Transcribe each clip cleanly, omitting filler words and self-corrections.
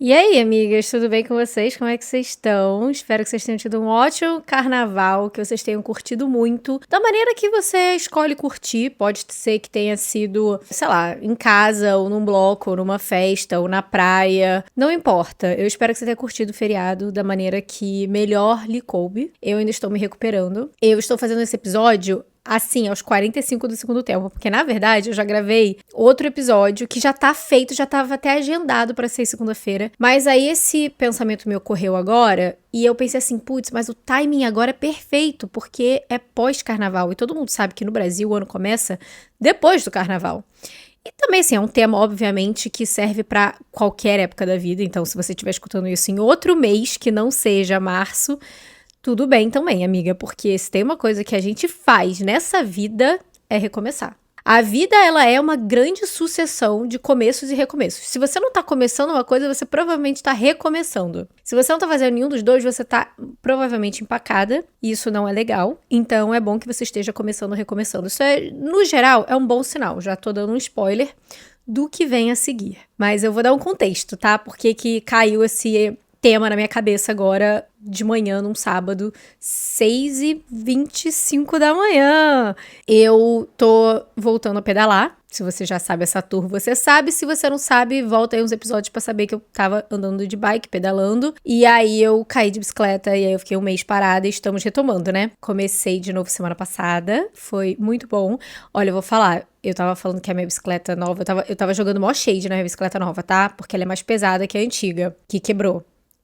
E aí, amigas, tudo bem com vocês? Como é que vocês estão? Espero que vocês tenham tido um ótimo carnaval, que vocês tenham curtido muito. Da maneira que você escolhe curtir, pode ser que tenha sido, sei lá, em casa, ou num bloco, ou numa festa, ou na praia. Não importa. Eu espero que você tenha curtido o feriado da maneira que melhor lhe coube. Eu ainda estou me recuperando. Eu estou fazendo esse episódio assim, aos 45 do segundo tempo, porque na verdade eu já gravei outro episódio que já tá feito, já tava até agendado pra ser segunda-feira, mas aí esse pensamento me ocorreu agora e eu pensei assim, putz, mas o timing agora é perfeito, porque é pós-carnaval e todo mundo sabe que no Brasil o ano começa depois do carnaval. E também, assim, é um tema, obviamente, que serve pra qualquer época da vida, então se você estiver escutando isso em outro mês que não seja março, tudo bem também, amiga, porque se tem uma coisa que a gente faz nessa vida é recomeçar. A vida, ela é uma grande sucessão de começos e recomeços. Se você não tá começando uma coisa, você provavelmente tá recomeçando. Se você não tá fazendo nenhum dos dois, você tá provavelmente empacada, e isso não é legal. Então é bom que você esteja começando ou recomeçando. Isso é, no geral, é um bom sinal. Já tô dando um spoiler do que vem a seguir. Mas eu vou dar um contexto, tá? Porque que caiu esse tema na minha cabeça agora, de manhã, num sábado, 6h25 da manhã. Eu tô voltando a pedalar. Se você já sabe essa tour, você sabe. Se você não sabe, volta aí uns episódios pra saber que eu tava andando de bike, pedalando. E aí eu caí de bicicleta e aí eu fiquei um mês parada e estamos retomando, né? Comecei de novo semana passada. Foi muito bom. Olha, eu vou falar. Eu tava falando que a minha bicicleta nova... Eu tava jogando mó shade na minha bicicleta nova, tá? Porque ela é mais pesada que a antiga, que quebrou.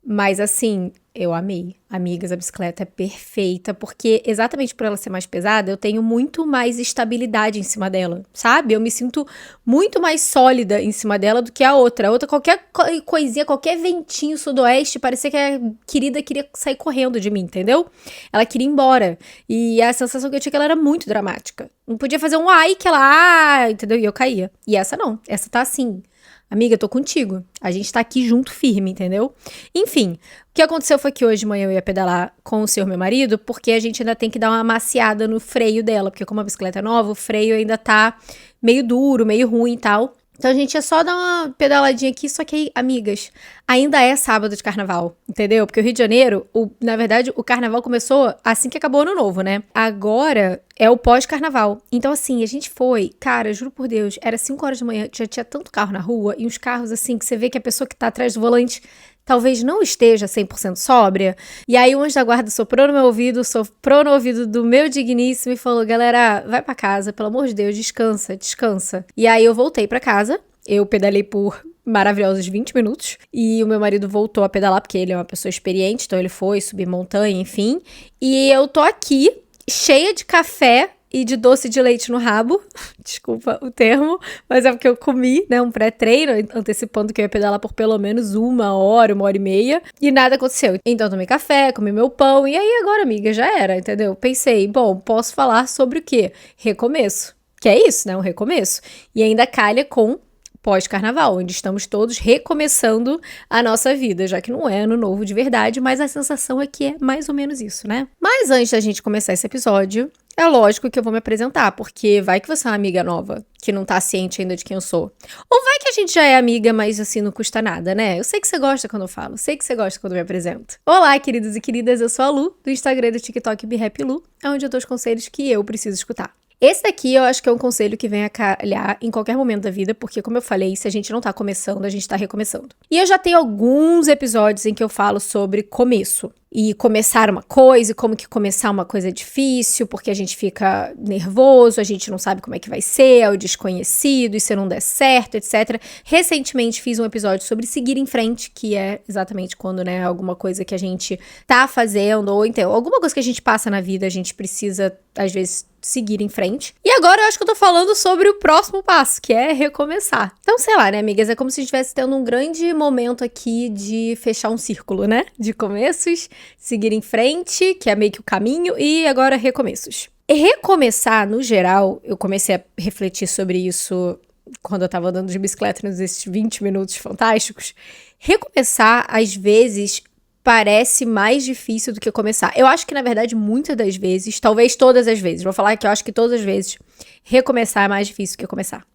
Mas assim, eu amei. Amigas, a bicicleta é perfeita, porque exatamente por ela ser mais pesada, eu tenho muito mais estabilidade em cima dela, sabe? Eu me sinto muito mais sólida em cima dela do que a outra. A outra, qualquer coisinha, qualquer ventinho sudoeste, parecia que a querida queria sair correndo de mim, entendeu? Ela queria ir embora. E a sensação que eu tinha é que ela era muito dramática. Não podia fazer um ai que ela, entendeu? E eu caía. E essa não. Essa tá assim... Amiga, eu tô contigo. A gente tá aqui junto firme, entendeu? Enfim, o que aconteceu foi que hoje de manhã eu ia pedalar com o senhor meu marido, porque a gente ainda tem que dar uma amaciada no freio dela, porque como a bicicleta é nova, o freio ainda tá meio duro, meio ruim e tal. Então a gente ia só dar uma pedaladinha aqui, só que aí, amigas, ainda é sábado de carnaval, entendeu? Porque o Rio de Janeiro, na verdade, o carnaval começou assim que acabou o ano novo, né? Agora é o pós-carnaval. Então assim, a gente foi, cara, juro por Deus, era 5 horas da manhã, já tinha tanto carro na rua, e uns carros assim, que você vê que a pessoa que tá atrás do volante talvez não esteja 100% sóbria. E aí o anjo da guarda soprou no meu ouvido, soprou no ouvido do meu digníssimo e falou, galera, vai pra casa, pelo amor de Deus, descansa, descansa. E aí eu voltei pra casa, eu pedalei por maravilhosos 20 minutos, e o meu marido voltou a pedalar, porque ele é uma pessoa experiente, então ele foi subir montanha, enfim. E eu tô aqui, cheia de café e de doce de leite no rabo, desculpa o termo, mas é porque eu comi, né, um pré-treino, antecipando que eu ia pedalar por pelo menos 1 hora e meia, e nada aconteceu. Então eu tomei café, comi meu pão, e aí agora, amiga, já era, entendeu? Pensei, bom, posso falar sobre o quê? Recomeço. Que é isso, né, um recomeço. E ainda calha com pós-carnaval, onde estamos todos recomeçando a nossa vida, já que não é ano novo de verdade, mas a sensação é que é mais ou menos isso, né? Mas antes da gente começar esse episódio, é lógico que eu vou me apresentar, porque vai que você é uma amiga nova, que não tá ciente ainda de quem eu sou. Ou vai que a gente já é amiga, mas assim, não custa nada, né? Eu sei que você gosta quando eu falo, sei que você gosta quando eu me apresento. Olá, queridos e queridas, eu sou a Lu, do Instagram e do TikTok Be Happy Lu, onde eu dou os conselhos que eu preciso escutar. Esse daqui eu acho que é um conselho que vem a calhar em qualquer momento da vida, porque como eu falei, se a gente não tá começando, a gente tá recomeçando. E eu já tenho alguns episódios em que eu falo sobre começo. E começar uma coisa, e como que começar uma coisa é difícil, porque a gente fica nervoso, a gente não sabe como é que vai ser, é o desconhecido, e se não der certo, etc. Recentemente fiz um episódio sobre seguir em frente, que é exatamente quando, né, alguma coisa que a gente tá fazendo, ou então, alguma coisa que a gente passa na vida, a gente precisa, às vezes, seguir em frente. E agora eu acho que eu tô falando sobre o próximo passo, que é recomeçar. Então, sei lá, né, amigas, é como se a gente estivesse tendo um grande momento aqui de fechar um círculo, né? De começos, seguir em frente, que é meio que o caminho, e agora recomeços. E recomeçar, no geral, eu comecei a refletir sobre isso quando eu tava andando de bicicleta nesses 20 minutos fantásticos. Recomeçar, às vezes, parece mais difícil do que começar. Eu acho que, na verdade, muitas das vezes, talvez todas as vezes, vou falar que eu acho que todas as vezes, recomeçar é mais difícil do que começar.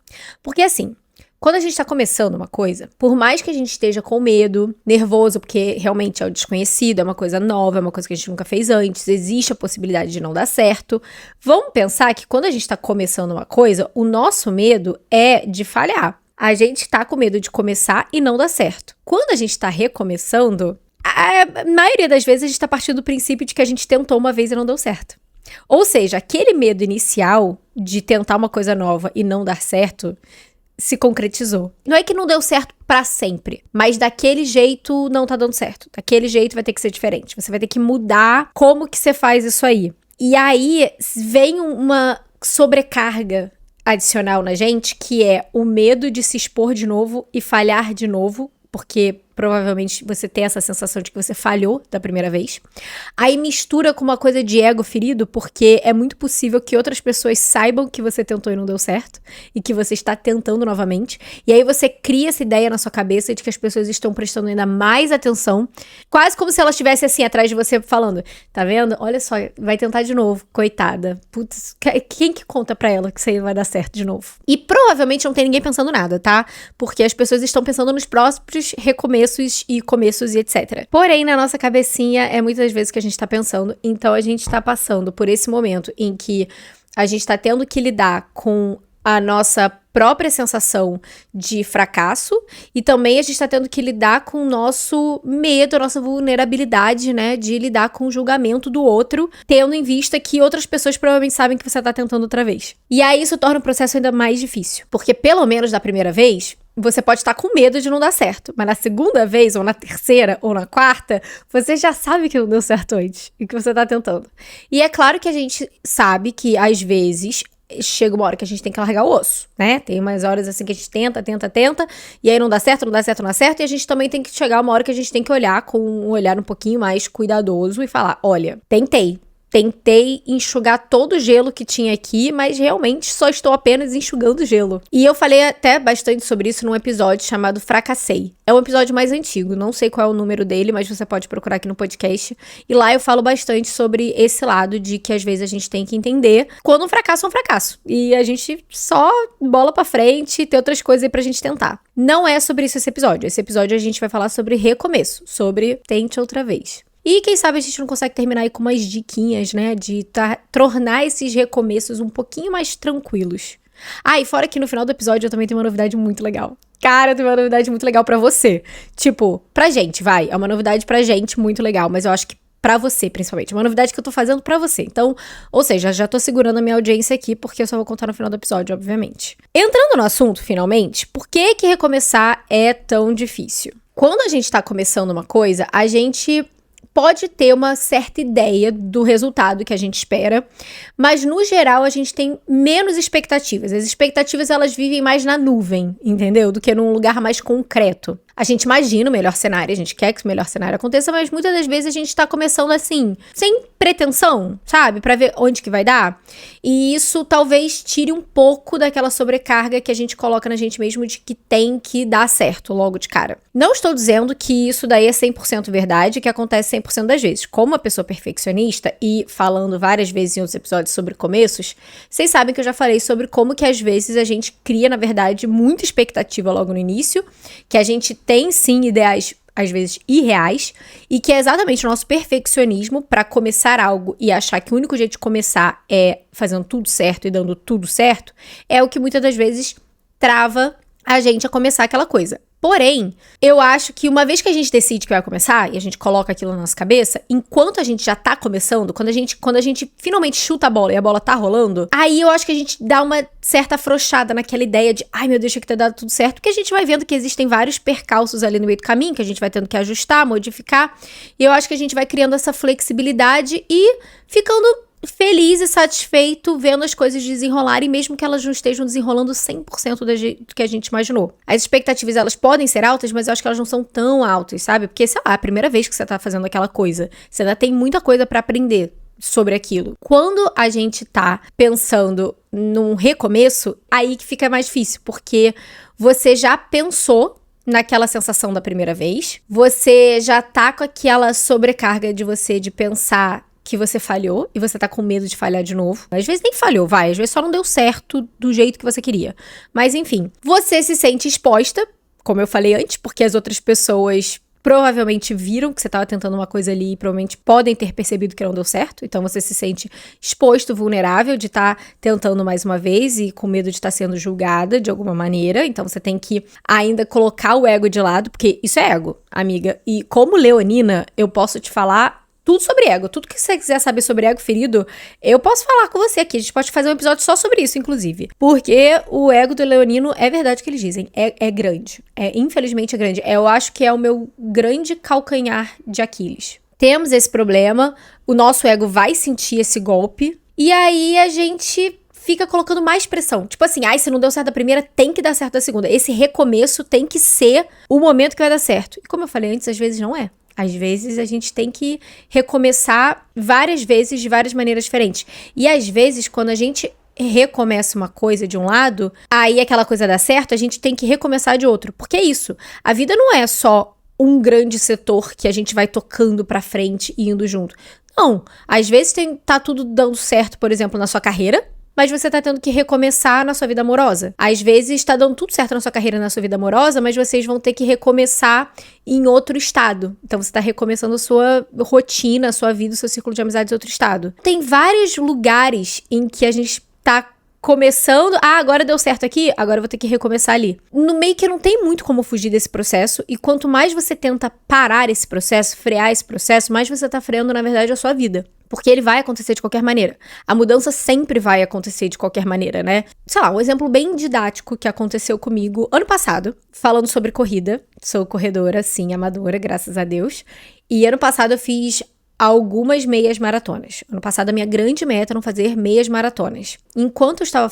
Porque, assim, Quando a gente tá começando uma coisa, por mais que a gente esteja com medo, nervoso, porque realmente é o desconhecido, é uma coisa nova, é uma coisa que a gente nunca fez antes, existe a possibilidade de não dar certo, vamos pensar que quando a gente tá começando uma coisa, o nosso medo é de falhar. A gente tá com medo de começar e não dar certo. Quando a gente tá recomeçando, a maioria das vezes a gente tá partindo do princípio de que a gente tentou uma vez e não deu certo. Ou seja, aquele medo inicial de tentar uma coisa nova e não dar certo se concretizou. Não é que não deu certo pra sempre, mas daquele jeito não tá dando certo. Daquele jeito vai ter que ser diferente. Você vai ter que mudar como que você faz isso aí. E aí vem uma sobrecarga adicional na gente, que é o medo de se expor de novo e falhar de novo, porque provavelmente você tem essa sensação de que você falhou da primeira vez. Aí mistura com uma coisa de ego ferido, porque é muito possível que outras pessoas saibam que você tentou e não deu certo, e que você está tentando novamente. E aí você cria essa ideia na sua cabeça de que as pessoas estão prestando ainda mais atenção, quase como se elas estivessem assim atrás de você falando, tá vendo? Olha só, vai tentar de novo, coitada. Putz, quem que conta pra ela que isso aí vai dar certo de novo? E provavelmente não tem ninguém pensando nada, tá? Porque as pessoas estão pensando nos próprios recomeços e começos e etc. Porém, na nossa cabecinha é muitas vezes que a gente tá pensando, então a gente tá passando por esse momento em que a gente tá tendo que lidar com a nossa própria sensação de fracasso e também a gente tá tendo que lidar com o nosso medo, a nossa vulnerabilidade, né, de lidar com o julgamento do outro, tendo em vista que outras pessoas provavelmente sabem que você tá tentando outra vez. E aí isso torna o processo ainda mais difícil, porque pelo menos da primeira vez, você pode estar com medo de não dar certo, mas na segunda vez, ou na terceira, ou na quarta, você já sabe que não deu certo antes e que você tá tentando. E é claro que a gente sabe que, às vezes, chega uma hora que a gente tem que largar o osso, né? Tem umas horas assim que a gente tenta, e aí não dá certo, e a gente também tem que chegar uma hora que a gente tem que olhar com um olhar um pouquinho mais cuidadoso e falar, olha, Tentei enxugar todo o gelo que tinha aqui, mas realmente só estou apenas enxugando gelo. E eu falei até bastante sobre isso num episódio chamado Fracassei. É um episódio mais antigo, não sei qual é o número dele, mas você pode procurar aqui no podcast. E lá eu falo bastante sobre esse lado de que às vezes a gente tem que entender quando um fracasso é um fracasso. E a gente só bola pra frente e tem outras coisas aí pra gente tentar. Não é sobre isso esse episódio. Esse episódio a gente vai falar sobre recomeço, sobre tente outra vez. E quem sabe a gente não consegue terminar aí com umas diquinhas, né? De tornar esses recomeços um pouquinho mais tranquilos. Ah, e fora que no final do episódio eu também tenho uma novidade muito legal. Cara, eu tenho uma novidade muito legal pra você. Tipo, pra gente, vai. É uma novidade pra gente muito legal, mas eu acho que pra você, principalmente. É uma novidade que eu tô fazendo pra você. Então, ou seja, já tô segurando a minha audiência aqui, porque eu só vou contar no final do episódio, obviamente. Entrando no assunto, finalmente, por que recomeçar é tão difícil? Quando a gente tá começando uma coisa, a gente pode ter uma certa ideia do resultado que a gente espera, mas no geral a gente tem menos expectativas. As expectativas, elas vivem mais na nuvem, entendeu? Do que num lugar mais concreto. A gente imagina o melhor cenário, a gente quer que o melhor cenário aconteça, mas muitas das vezes a gente tá começando assim, sem pretensão, sabe? Pra ver onde que vai dar. E isso talvez tire um pouco daquela sobrecarga que a gente coloca na gente mesmo de que tem que dar certo logo de cara. Não estou dizendo que isso daí é 100% verdade, que acontece 100% das vezes. Como uma pessoa perfeccionista e falando várias vezes em outros episódios sobre começos, vocês sabem que eu já falei sobre como que às vezes a gente cria, na verdade, muita expectativa logo no início, que a gente tem sim ideais às vezes irreais, e que é exatamente o nosso perfeccionismo para começar algo e achar que o único jeito de começar é fazendo tudo certo e dando tudo certo, é o que muitas das vezes trava a gente a começar aquela coisa. Porém, eu acho que uma vez que a gente decide que vai começar, e a gente coloca aquilo na nossa cabeça, enquanto a gente já tá começando, quando a gente finalmente chuta a bola e a bola tá rolando, aí eu acho que a gente dá uma certa afrouxada naquela ideia de, ai meu Deus, tinha que ter dado tudo certo, porque a gente vai vendo que existem vários percalços ali no meio do caminho, que a gente vai tendo que ajustar, modificar, e eu acho que a gente vai criando essa flexibilidade e ficando feliz e satisfeito vendo as coisas desenrolarem, mesmo que elas não estejam desenrolando 100% do que a gente imaginou. As expectativas, elas podem ser altas, mas eu acho que elas não são tão altas, sabe? Porque, sei lá, é a primeira vez que você tá fazendo aquela coisa. Você ainda tem muita coisa pra aprender sobre aquilo. Quando a gente tá pensando num recomeço, aí que fica mais difícil, porque você já pensou naquela sensação da primeira vez, você já tá com aquela sobrecarga de você de pensar que você falhou e você tá com medo de falhar de novo. Às vezes nem falhou, às vezes só não deu certo do jeito que você queria. Mas enfim, você se sente exposta, como eu falei antes, porque as outras pessoas provavelmente viram que você estava tentando uma coisa ali e provavelmente podem ter percebido que não deu certo. Então você se sente exposto, vulnerável de estar tentando mais uma vez e com medo de estar sendo julgada de alguma maneira. Então você tem que ainda colocar o ego de lado, porque isso é ego, amiga. E como leonina, eu posso te falar tudo sobre ego. Tudo que você quiser saber sobre ego ferido, eu posso falar com você aqui. A gente pode fazer um episódio só sobre isso, inclusive. Porque o ego do leonino, é verdade o que eles dizem, é grande. Infelizmente é grande. Eu acho que é o meu grande calcanhar de Aquiles. Temos esse problema, o nosso ego vai sentir esse golpe, e aí a gente fica colocando mais pressão. Tipo assim, se não deu certo da primeira, tem que dar certo da segunda. Esse recomeço tem que ser o momento que vai dar certo. E como eu falei antes, às vezes não é. Às vezes a gente tem que recomeçar várias vezes de várias maneiras diferentes. E às vezes, quando a gente recomeça uma coisa de um lado, aí aquela coisa dá certo, a gente tem que recomeçar de outro. Porque é isso. A vida não é só um grande setor que a gente vai tocando pra frente e indo junto. Não. Às vezes tá tudo dando certo, por exemplo, na sua carreira, mas você tá tendo que recomeçar na sua vida amorosa. Às vezes tá dando tudo certo na sua carreira e na sua vida amorosa, mas vocês vão ter que recomeçar em outro estado. Então você tá recomeçando a sua rotina, a sua vida, o seu círculo de amizades em outro estado. Tem vários lugares em que a gente tá começando, agora deu certo aqui, agora eu vou ter que recomeçar ali. No meio que não tem muito como fugir desse processo, e quanto mais você tenta parar esse processo, frear esse processo, mais você tá freando, na verdade, a sua vida. Porque ele vai acontecer de qualquer maneira. A mudança sempre vai acontecer de qualquer maneira, né? Sei lá, um exemplo bem didático que aconteceu comigo ano passado, falando sobre corrida. Sou corredora, sim, amadora, graças a Deus. E ano passado eu fiz algumas meias maratonas. Ano passado a minha grande meta era fazer meias maratonas. Enquanto eu estava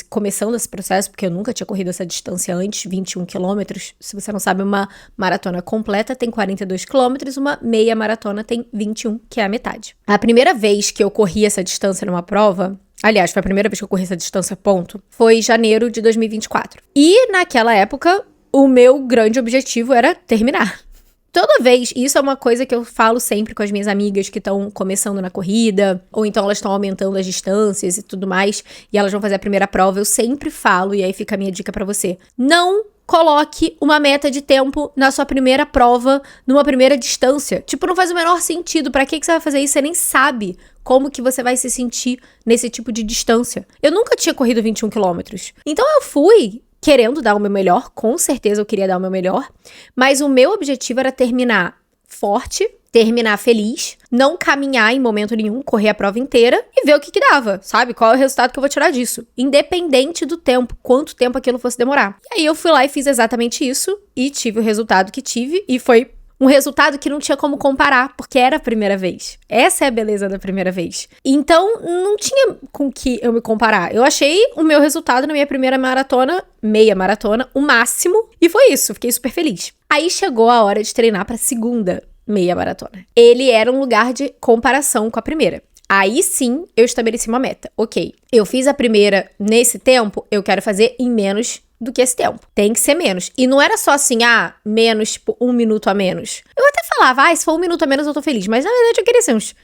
começando esse processo, porque eu nunca tinha corrido essa distância antes, 21 quilômetros. Se você não sabe, uma maratona completa tem 42 quilômetros, uma meia maratona tem 21, que é a metade. A primeira vez que eu corri essa distância numa prova, aliás, foi a primeira vez que eu corri essa distância, ponto, foi em janeiro de 2024. E naquela época, o meu grande objetivo era terminar. Toda vez, isso é uma coisa que eu falo sempre com as minhas amigas que estão começando na corrida, ou então elas estão aumentando as distâncias e tudo mais, e elas vão fazer a primeira prova, eu sempre falo, e aí fica a minha dica pra você. Não coloque uma meta de tempo na sua primeira prova, numa primeira distância. Tipo, não faz o menor sentido. Pra que você vai fazer isso? Você nem sabe como que você vai se sentir nesse tipo de distância. Eu nunca tinha corrido 21 quilômetros. Então eu fui querendo dar o meu melhor, com certeza eu queria dar o meu melhor, mas o meu objetivo era terminar forte, terminar feliz, não caminhar em momento nenhum, correr a prova inteira e ver o que dava, sabe? Qual é o resultado que eu vou tirar disso, independente do tempo, quanto tempo aquilo fosse demorar. E aí eu fui lá e fiz exatamente isso e tive o resultado que tive e foi um resultado que não tinha como comparar, porque era a primeira vez. Essa é a beleza da primeira vez. Então, não tinha com que eu me comparar. Eu achei o meu resultado na minha primeira maratona, meia maratona, o máximo, e foi isso. Fiquei super feliz. Aí chegou a hora de treinar para a segunda meia maratona. Ele era um lugar de comparação com a primeira. Aí sim, eu estabeleci uma meta. Ok, eu fiz a primeira nesse tempo, eu quero fazer em menos do que esse tempo. Tem que ser menos. E não era só assim, menos, tipo, 1 minuto a menos. Eu até falava, se for 1 minuto a menos eu tô feliz. Mas na verdade eu queria ser uns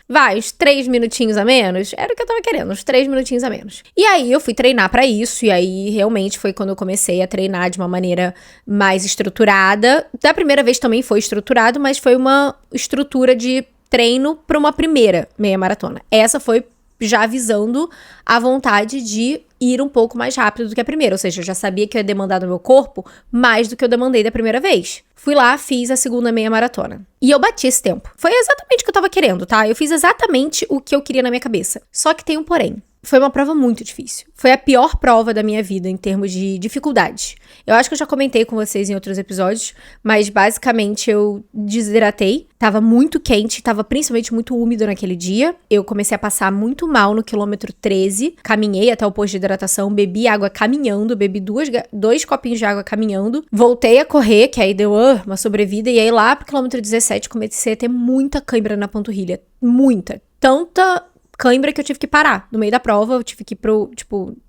3 minutinhos a menos. Era o que eu tava querendo, uns 3 minutinhos a menos. E aí eu fui treinar pra isso. E aí realmente foi quando eu comecei a treinar de uma maneira mais estruturada. Da primeira vez também foi estruturado, mas foi uma estrutura de treino pra uma primeira meia maratona. Essa foi já avisando a vontade de ir um pouco mais rápido do que a primeira. Ou seja, eu já sabia que eu ia demandar do meu corpo mais do que eu demandei da primeira vez. Fui lá, fiz a segunda meia maratona. E eu bati esse tempo. Foi exatamente o que eu tava querendo, tá? Eu fiz exatamente o que eu queria na minha cabeça. Só que tem um porém. Foi uma prova muito difícil. Foi a pior prova da minha vida em termos de dificuldade. Eu acho que eu já comentei com vocês em outros episódios, mas basicamente eu desidratei. Tava muito quente, tava principalmente muito úmido naquele dia. Eu comecei a passar muito mal no quilômetro 13. Caminhei até o posto de hidratação, bebi água caminhando, bebi 2 copinhos de água caminhando. Voltei a correr, que aí deu uma sobrevida. E aí lá pro quilômetro 17 comecei a ter muita cãibra na panturrilha. Muita. Tanta cãibra que eu tive que parar no meio da prova. Eu tive que ir pro,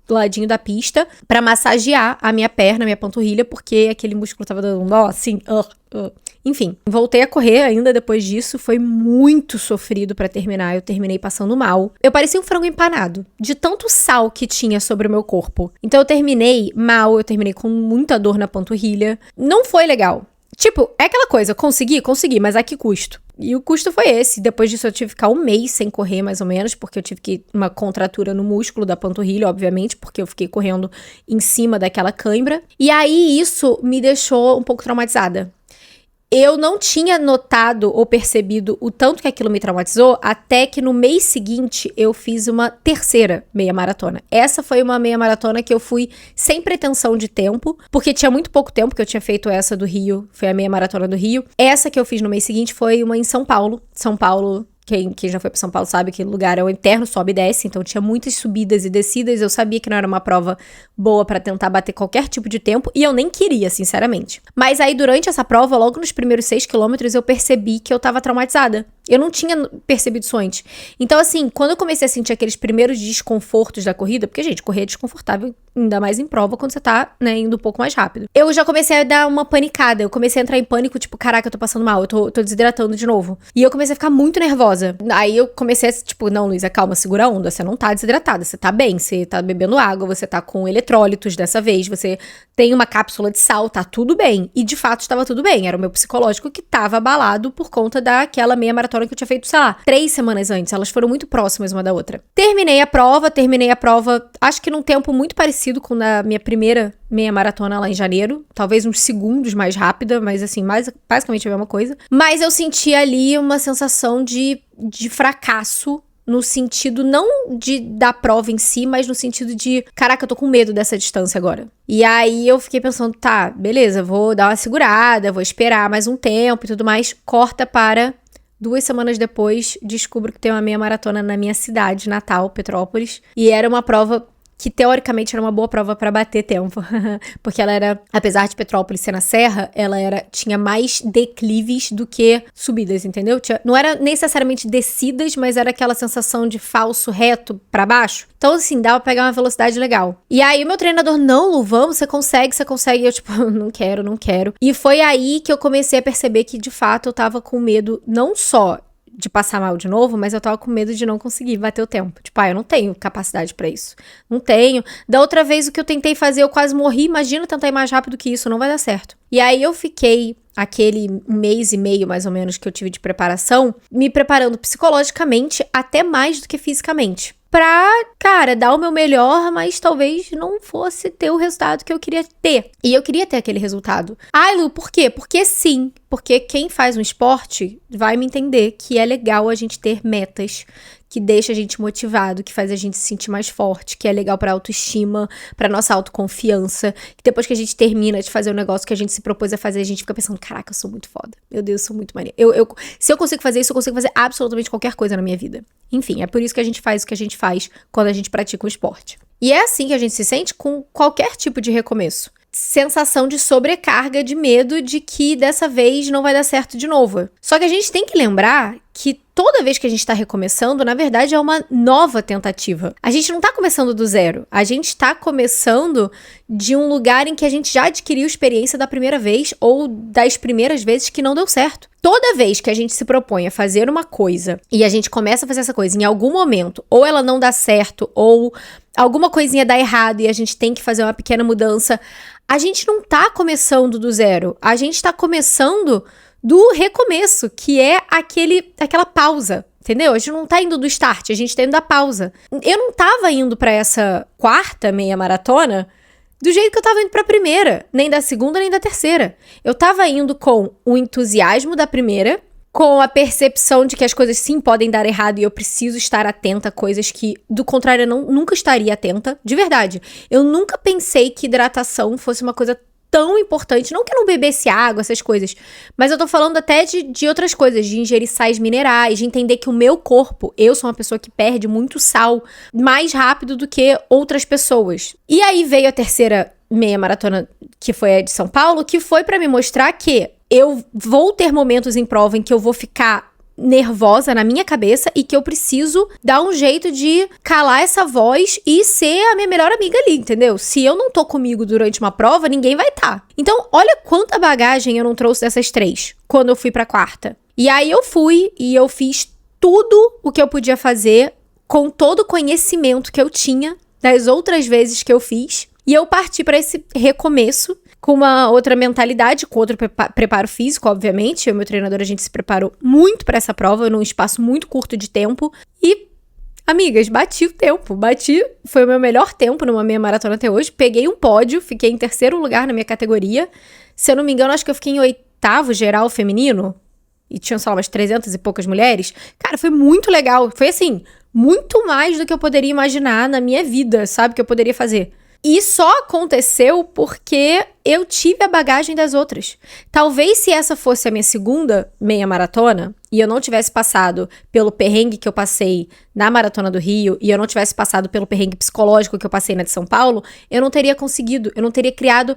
do ladinho da pista pra massagear a minha perna, a minha panturrilha, porque aquele músculo tava dando um nó, assim, Enfim, voltei a correr ainda depois disso, foi muito sofrido pra terminar, eu terminei passando mal. Eu parecia um frango empanado, de tanto sal que tinha sobre o meu corpo. Então eu terminei mal, eu terminei com muita dor na panturrilha. Não foi legal. Tipo, é aquela coisa, consegui, mas a que custo? E o custo foi esse. Depois disso eu tive que ficar 1 mês sem correr, mais ou menos, porque eu tive uma contratura no músculo da panturrilha, obviamente, porque eu fiquei correndo em cima daquela cãibra. E aí isso me deixou um pouco traumatizada. Eu não tinha notado ou percebido o tanto que aquilo me traumatizou, até que no mês seguinte eu fiz uma terceira meia maratona. Essa foi uma meia maratona que eu fui sem pretensão de tempo, porque tinha muito pouco tempo que eu tinha feito essa do Rio, foi a meia maratona do Rio. Essa que eu fiz no mês seguinte foi uma em São Paulo. São Paulo, quem já foi para São Paulo sabe que o lugar é o eterno sobe e desce, então tinha muitas subidas e descidas. Eu sabia que não era uma prova boa para tentar bater qualquer tipo de tempo, e eu nem queria, sinceramente. Mas aí, durante essa prova, logo nos primeiros 6 quilômetros, eu percebi que eu tava traumatizada. Eu não tinha percebido isso antes. Então, assim, quando eu comecei a sentir aqueles primeiros desconfortos da corrida, porque, gente, correr é desconfortável, ainda mais em prova, quando você tá, né, indo um pouco mais rápido. Eu já comecei a dar uma panicada. Eu comecei a entrar em pânico, tipo, caraca, eu tô passando mal, eu tô desidratando de novo. E eu comecei a ficar muito nervosa. Aí eu comecei a, tipo, não, Luísa, calma, segura a onda. Você não tá desidratada, você tá bem, você tá bebendo água, você tá com eletrólitos dessa vez, você tem uma cápsula de sal, tá tudo bem. E, de fato, estava tudo bem. Era o meu psicológico que tava abalado por conta daquela meia maratona que eu tinha feito, sei lá, 3 semanas antes. Elas foram muito próximas uma da outra. Terminei a prova, acho que num tempo muito parecido com a minha primeira meia maratona lá em janeiro. Talvez uns segundos mais rápida, mas assim, basicamente a mesma coisa. Mas eu senti ali uma sensação de fracasso, no sentido não da prova em si, mas no sentido de, caraca, eu tô com medo dessa distância agora. E aí eu fiquei pensando, tá, beleza, vou dar uma segurada, vou esperar mais um tempo e tudo mais. Corta para 2 semanas depois, descubro que tem uma meia maratona na minha cidade natal, Petrópolis. E era uma prova que teoricamente era uma boa prova pra bater tempo, porque ela era, apesar de Petrópolis ser na serra, tinha mais declives do que subidas, entendeu? Não era necessariamente descidas, mas era aquela sensação de falso reto pra baixo. Então, assim, dava pra pegar uma velocidade legal. E aí o meu treinador, não, Lu, vamos, você consegue. E eu, tipo, não quero. E foi aí que eu comecei a perceber que, de fato, eu tava com medo, não só de passar mal de novo, mas eu tava com medo de não conseguir bater o tempo. Tipo, eu não tenho capacidade pra isso. Não tenho. Da outra vez, o que eu tentei fazer, eu quase morri. Imagina tentar ir mais rápido que isso, não vai dar certo. E aí eu fiquei aquele 1 mês e meio, mais ou menos, que eu tive de preparação, me preparando psicologicamente até mais do que fisicamente. Pra, cara, dar o meu melhor, mas talvez não fosse ter o resultado que eu queria ter. E eu queria ter aquele resultado. Ai, Lu, por quê? Porque sim. Porque quem faz um esporte vai me entender que é legal a gente ter metas, que deixa a gente motivado, que faz a gente se sentir mais forte, que é legal pra autoestima, pra nossa autoconfiança, que depois que a gente termina de fazer o negócio que a gente se propôs a fazer, a gente fica pensando, caraca, eu sou muito foda. Meu Deus, eu sou muito maneira. Se eu consigo fazer isso, eu consigo fazer absolutamente qualquer coisa na minha vida. Enfim, é por isso que a gente faz o que a gente faz quando a gente pratica um esporte. E é assim que a gente se sente com qualquer tipo de recomeço. Sensação de sobrecarga, de medo de que dessa vez não vai dar certo de novo. Só que a gente tem que lembrar que toda vez que a gente tá recomeçando, na verdade é uma nova tentativa. A gente não tá começando do zero. A gente tá começando de um lugar em que a gente já adquiriu experiência da primeira vez ou das primeiras vezes que não deu certo. Toda vez que a gente se propõe a fazer uma coisa e a gente começa a fazer essa coisa em algum momento, ou ela não dá certo, ou alguma coisinha dá errado e a gente tem que fazer uma pequena mudança, a gente não tá começando do zero. A gente tá começando do recomeço, que é aquela pausa, entendeu? A gente não tá indo do start, a gente tá indo da pausa. Eu não tava indo pra essa 4ª meia maratona do jeito que eu tava indo pra primeira, nem da segunda, nem da terceira. Eu tava indo com o entusiasmo da primeira, com a percepção de que as coisas sim podem dar errado e eu preciso estar atenta a coisas que, do contrário, eu nunca estaria atenta. De verdade. Eu nunca pensei que hidratação fosse uma coisa tão importante. Não que eu não bebesse água, essas coisas. Mas eu tô falando até de outras coisas. De ingerir sais minerais, de entender que o meu corpo, eu sou uma pessoa que perde muito sal mais rápido do que outras pessoas. E aí veio a terceira meia maratona, que foi a de São Paulo, que foi pra me mostrar que eu vou ter momentos em prova em que eu vou ficar nervosa na minha cabeça e que eu preciso dar um jeito de calar essa voz e ser a minha melhor amiga ali, entendeu? Se eu não tô comigo durante uma prova, ninguém vai tá. Então, olha quanta bagagem eu não trouxe dessas 3 quando eu fui pra 4ª. E aí eu fui e eu fiz tudo o que eu podia fazer com todo o conhecimento que eu tinha das outras vezes que eu fiz. E eu parti pra esse recomeço com uma outra mentalidade, com outro preparo físico, obviamente. Eu e meu treinador, a gente se preparou muito pra essa prova, num espaço muito curto de tempo. E, amigas, bati o tempo. Foi o meu melhor tempo numa meia maratona até hoje. Peguei um pódio, fiquei em 3º lugar na minha categoria. Se eu não me engano, acho que eu fiquei em 8º geral feminino. E tinham, sei lá, umas 300 e poucas mulheres. Cara, foi muito legal. Foi, assim, muito mais do que eu poderia imaginar na minha vida, sabe? Que eu poderia fazer. E só aconteceu porque eu tive a bagagem das outras. Talvez se essa fosse a minha segunda meia maratona e eu não tivesse passado pelo perrengue que eu passei na Maratona do Rio e eu não tivesse passado pelo perrengue psicológico que eu passei na de São Paulo, eu não teria conseguido, eu não teria criado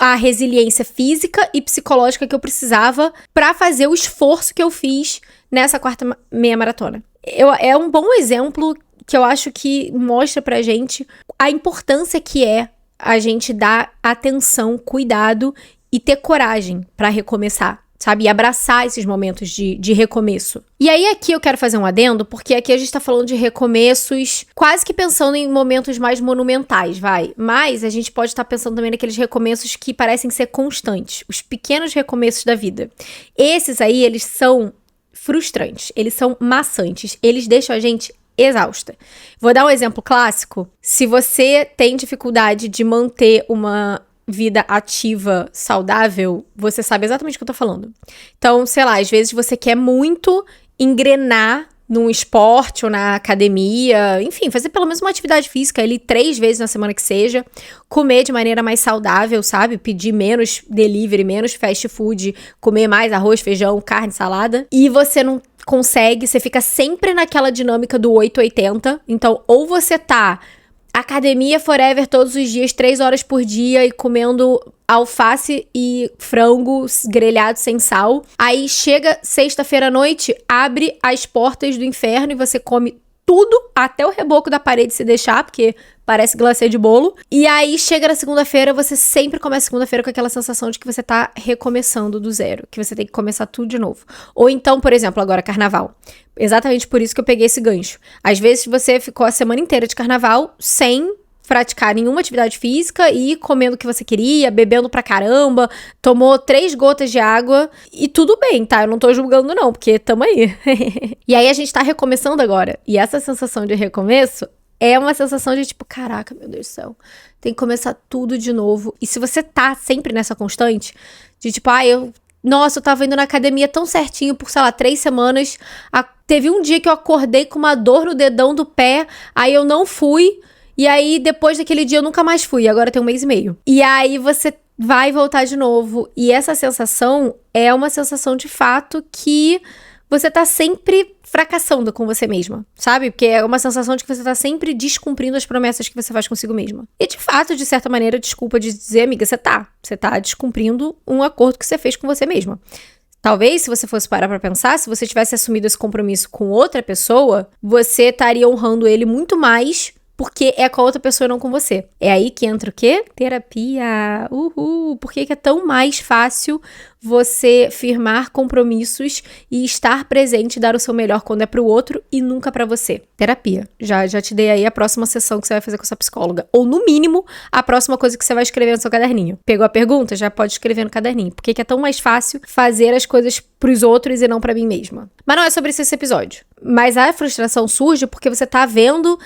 a resiliência física e psicológica que eu precisava pra fazer o esforço que eu fiz nessa 4ª meia maratona. É um bom exemplo que eu acho que mostra pra gente a importância que é a gente dar atenção, cuidado e ter coragem pra recomeçar, sabe? E abraçar esses momentos de recomeço. E aí aqui eu quero fazer um adendo, porque aqui a gente tá falando de recomeços quase que pensando em momentos mais monumentais, vai. Mas a gente pode estar pensando também naqueles recomeços que parecem ser constantes, os pequenos recomeços da vida. Esses aí, eles são frustrantes, eles são maçantes, eles deixam a gente exausta. Vou dar um exemplo clássico. Se você tem dificuldade de manter uma vida ativa, saudável, você sabe exatamente o que eu tô falando. Então, sei lá, às vezes você quer muito engrenar num esporte ou na academia, enfim, fazer pelo menos uma atividade física ali 3 vezes na semana que seja, comer de maneira mais saudável, sabe? Pedir menos delivery, menos fast food, comer mais arroz, feijão, carne, salada, e você não consegue, você fica sempre naquela dinâmica do 880, então ou você tá academia forever todos os dias, 3 horas por dia e comendo alface e frango grelhado sem sal. Aí chega sexta-feira à noite, abre as portas do inferno e você come tudo, até o reboco da parede se deixar, porque parece glacê de bolo. E aí chega na segunda-feira, você sempre começa a segunda-feira com aquela sensação de que você tá recomeçando do zero, que você tem que começar tudo de novo. Ou então, por exemplo, agora carnaval. Exatamente por isso que eu peguei esse gancho. Às vezes você ficou a semana inteira de carnaval sem praticar nenhuma atividade física e comendo o que você queria, bebendo pra caramba, tomou 3 gotas de água e tudo bem, tá? Eu não tô julgando não, porque tamo aí. E aí a gente tá recomeçando agora. E essa sensação de recomeço é uma sensação de tipo, caraca, meu Deus do céu, tem que começar tudo de novo. E se você tá sempre nessa constante de tipo, nossa, eu tava indo na academia tão certinho por, sei lá, 3 semanas, teve um dia que eu acordei com uma dor no dedão do pé, aí eu não fui. E aí, depois daquele dia, eu nunca mais fui. Agora tem 1 mês e meio. E aí, você vai voltar de novo. E essa sensação é uma sensação, de fato, que você tá sempre fracassando com você mesma, sabe? Porque é uma sensação de que você tá sempre descumprindo as promessas que você faz consigo mesma. E, de fato, de certa maneira, desculpa de dizer, amiga, você tá descumprindo um acordo que você fez com você mesma. Talvez, se você fosse parar pra pensar, se você tivesse assumido esse compromisso com outra pessoa, você estaria honrando ele muito mais, porque é com a outra pessoa e não com você. É aí que entra o quê? Terapia. Uhul! Por que é tão mais fácil você firmar compromissos e estar presente e dar o seu melhor quando é pro outro e nunca pra você? Terapia. Já te dei aí a próxima sessão que você vai fazer com a sua psicóloga. Ou, no mínimo, a próxima coisa que você vai escrever no seu caderninho. Pegou a pergunta? Já pode escrever no caderninho. Por que é tão mais fácil fazer as coisas pros outros e não pra mim mesma? Mas não é sobre isso esse episódio. Mas a frustração surge porque você tá vendo